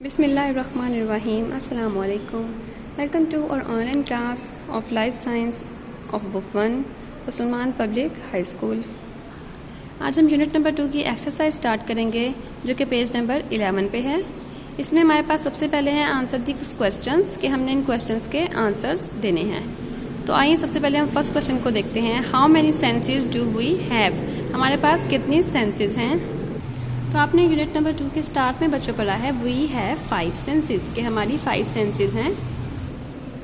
Bismillahirrahmanirrahim. Assalamu alaikum. Welcome to our online class of Life Science of Book 1 for Salman Public High School. आज हम unit number 2 की exercise start करेंगे जो कि page number 11 पे है। इसमें हमारे पास सबसे पहले है आंसर दी क्वेश्चंस कि हमने इन क्वेश्चंस के आंसर्स देने हैं। तो आइए सबसे पहले हम फर्स्ट क्वेश्चन को देखते हैं। How many senses do we have? हमारे पास कितनी सेंसेस हैं? तो आपने यूनिट नंबर 2 के स्टार्ट में बच्चों पढ़ा है वी हैव 5 सेंसेस कि हमारी 5 सेंसेस हैं।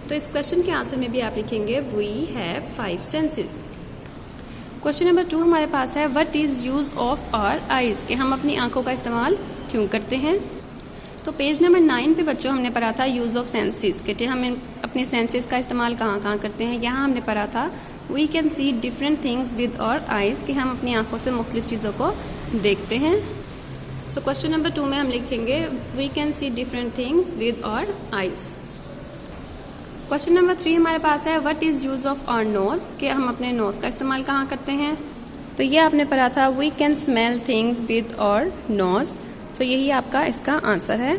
तो इस क्वेश्चन के आंसर में भी आप लिखेंगे we have 5 senses. Question number 2 हमारे पास है what is use of our eyes कि हम अपनी आंखों का इस्तेमाल क्यों करते हैं। तो पेज नंबर 9 पे बच्चों हमने पढ़ा था यूज ऑफ सेंसेस कि हम अपने सेंसेस का इस्तेमाल कहाँ कहाँ करते हैं। यहाँ हमने पढ़ा था we can see different things with our eyes कि हम अपनी आंखों से मुख्तलिफ चीज़ों को देखते हैं। तो क्वेश्चन नंबर 2 में हम लिखेंगे we can see different things with our eyes. Question number 3 हमारे पास है what is use of our nose कि हम अपने नोज का इस्तेमाल कहाँ करते हैं। तो ये आपने पढ़ा था we can smell things with our nose. सो यही आपका इसका आंसर है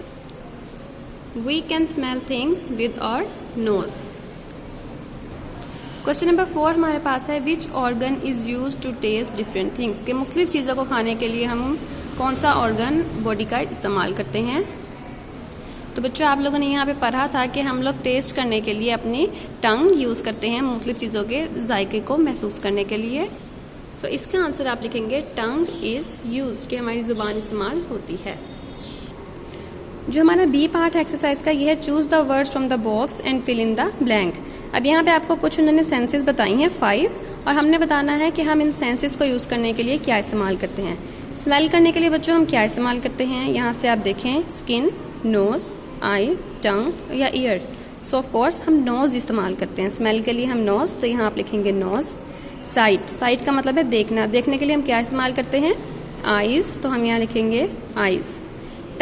we can smell things with our nose. Question number 4 हमारे पास है which organ is use to taste different things कि मुख्तलिफ चीज़ों को खाने के लिए हम कौन सा ऑर्गन बॉडी का इस्तेमाल करते हैं। तो बच्चों आप लोगों ने यहाँ पे पढ़ा था कि हम लोग टेस्ट करने के लिए अपनी टंग यूज़ करते हैं मुख्तलिफ चीज़ों के जायके को महसूस करने के लिए। सो इसका आंसर आप लिखेंगे टंग इज़ यूज्ड कि हमारी ज़ुबान इस्तेमाल होती है। जो हमारा बी पार्ट एक्सरसाइज का ये है choose the words from the box and fill in the blank. अब यहाँ पे आपको कुछ उन्होंने सेंसेस बताई हैं 5 और हमने बताना है कि हम इन सेंसेस को यूज़ करने के लिए क्या इस्तेमाल करते हैं। स्मेल करने के लिए बच्चों हम क्या इस्तेमाल करते हैं। यहाँ से आप देखें स्किन, नोज, आई, टंग या ईयर। सो ऑफ कोर्स हम नोज इस्तेमाल करते हैं स्मेल के लिए हम नोज। तो यहाँ आप लिखेंगे नोज। साइट, साइट का मतलब है देखना, देखने के लिए हम क्या इस्तेमाल करते हैं आईज। तो हम यहाँ लिखेंगे आईज।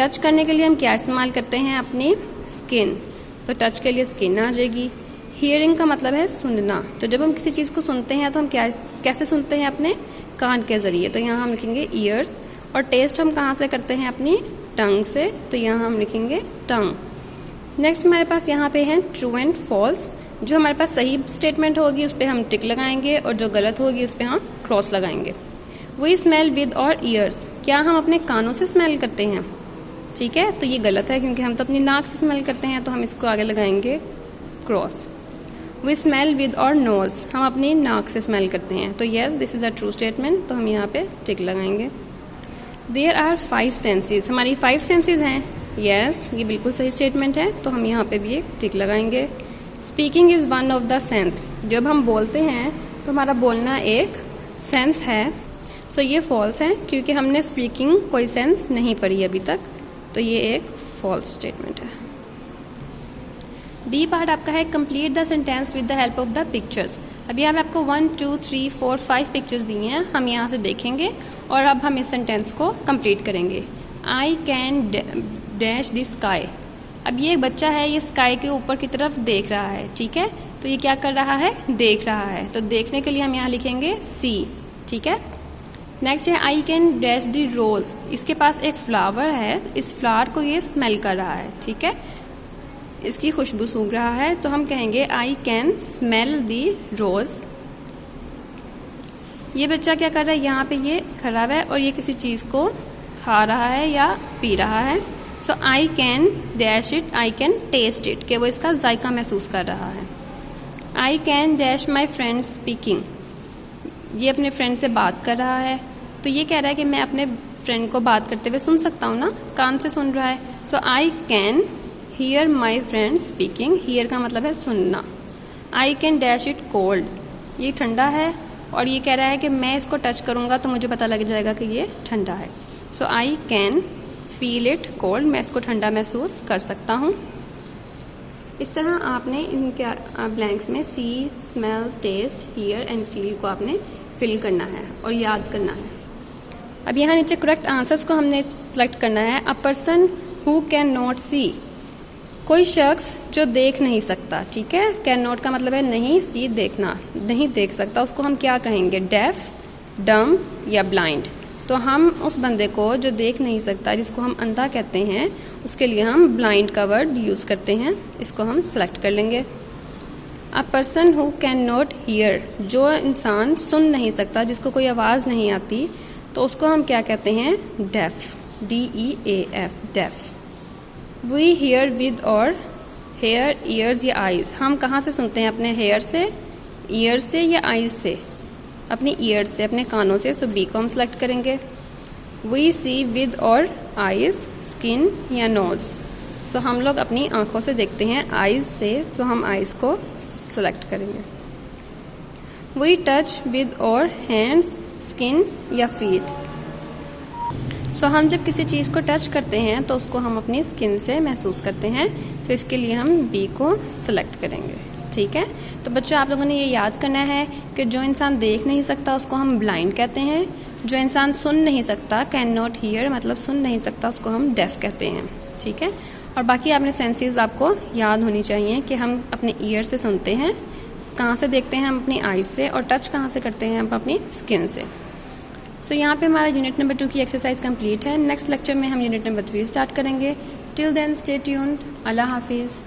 टच करने के लिए हम क्या इस्तेमाल करते हैं अपनी स्किन। तो टच के लिए स्किन आ जाएगी। हियरिंग का मतलब है सुनना। तो जब हम किसी चीज़ को सुनते हैं तो हम कैसे सुनते हैं अपने कान के जरिए। तो यहाँ हम लिखेंगे ईयर्स। और टेस्ट हम कहाँ से करते हैं अपनी टंग से। तो यहाँ हम लिखेंगे टंग। नेक्स्ट हमारे पास यहाँ पे है ट्रू एंड फॉल्स। जो हमारे पास सही स्टेटमेंट होगी उस पर हम टिक लगाएंगे और जो गलत होगी उस पर हम क्रॉस लगाएंगे। वी स्मेल विद और ईयर्स, क्या हम अपने कानों से स्मेल करते हैं। ठीक है, तो ये गलत है क्योंकि हम तो अपनी नाक से स्मेल करते हैं। तो हम इसको आगे लगाएंगे क्रॉस। वी स्मेल विद और नोज, हम अपनी नाक से स्मेल करते हैं। तो yes this is a true statement. तो हम यहाँ पे टिक लगाएंगे। देयर आर 5 सेंसेस, हमारी 5 सेंसेस हैं। येस ये बिल्कुल सही स्टेटमेंट है। तो हम यहाँ पे भी एक टिक लगाएंगे। Speaking is one of the sense, जब हम बोलते हैं तो हमारा बोलना एक सेंस है। सो ये फॉल्स है क्योंकि हमने स्पीकिंग कोई सेंस नहीं पढ़ी अभी तक। तो ये एक फॉल्स स्टेटमेंट है। डी पार्ट आपका है complete the sentence with the help of the pictures. अब यहाँ पे आपको 1 2 3 4 5 पिक्चर्स दी हैं। हम यहाँ से देखेंगे और अब हम इस सेंटेंस को कंप्लीट करेंगे। आई कैन डैश द स्काई। अब ये एक बच्चा है, ये स्काई के ऊपर की तरफ देख रहा है। ठीक है, तो ये क्या कर रहा है, देख रहा है। तो देखने के लिए हम यहाँ लिखेंगे सी। ठीक है, नेक्स्ट है आई कैन डैश द रोज। इसके पास एक फ्लावर है, इस फ्लावर को ये स्मेल कर रहा है। ठीक है, इसकी खुशबू सूंघ रहा है। तो हम कहेंगे आई कैन स्मेल दी रोज। ये बच्चा क्या कर रहा है, यहाँ पे ये खड़ा है और ये किसी चीज़ को खा रहा है या पी रहा है। So I can dash it, I can taste it कि वो इसका जायका महसूस कर रहा है। I can dash my friend speaking, ये अपने फ्रेंड से बात कर रहा है। तो ये कह रहा है कि मैं अपने फ्रेंड को बात करते हुए सुन सकता हूँ ना, कान से सुन रहा है। So I can hear my friend speaking, hear का मतलब है सुनना। I can dash it cold, ये ठंडा है और ये कह रहा है कि मैं इसको टच करूँगा तो मुझे पता लग जाएगा कि ये ठंडा है। So I can feel it cold, मैं इसको ठंडा महसूस कर सकता हूँ। इस तरह आपने इनके ब्लैंक्स में see, smell, taste, hear and feel को आपने फिल करना है और याद करना है। अब यहाँ नीचे करेक्ट आंसर्स को हमने सेलेक्ट करना है। A person who can not see, कोई शख्स जो देख नहीं सकता। ठीक है, कैन नॉट का मतलब है नहीं, सी देखना, नहीं देख सकता। उसको हम क्या कहेंगे, डेफ, डम या ब्लाइंड। तो हम उस बंदे को जो देख नहीं सकता, जिसको हम अंधा कहते हैं, उसके लिए हम ब्लाइंड का वर्ड यूज़ करते हैं। इसको हम सेलेक्ट कर लेंगे। अ person who can not here, जो इंसान सुन नहीं सकता, जिसको कोई आवाज़ नहीं आती, तो उसको हम क्या कहते हैं? Deaf, DEAF, deaf. We hear with और हेयर, ईयर्स या आइज, हम कहाँ से सुनते हैं? अपने हेयर से, ईयर से या आइज से? अपनी ईयर से, अपने कानों से। सो बी को हम सेलेक्ट करेंगे। वी सी विद और आइज, स्किन या नोज, सो हम लोग अपनी आंखों से देखते हैं, आइज से, तो हम आइज को सेलेक्ट करेंगे। वी टच विद और हैंड्स, स्किन या फीट, सो हम जब किसी चीज़ को टच करते हैं तो उसको हम अपनी स्किन से महसूस करते हैं, तो इसके लिए हम बी को सेलेक्ट करेंगे। ठीक है, तो बच्चों आप लोगों ने ये याद करना है कि जो इंसान देख नहीं सकता उसको हम ब्लाइंड कहते हैं, जो इंसान सुन नहीं सकता, कैन नॉट हियर मतलब सुन नहीं सकता, उसको हम डेफ कहते हैं। ठीक है, और बाकी आपने सेंसेस आपको याद होनी चाहिए कि हम अपने ईयर से सुनते हैं, कहाँ से देखते हैं? हम अपनी आईज से, और टच कहाँ से करते हैं? हम अपनी स्किन से। सो यहाँ पे हमारा यूनिट नंबर 2 की एक्सरसाइज कंप्लीट है। नेक्स्ट लेक्चर में हम यूनिट नंबर 3 स्टार्ट करेंगे। Till then stay tuned. अल्लाह हाफिज़।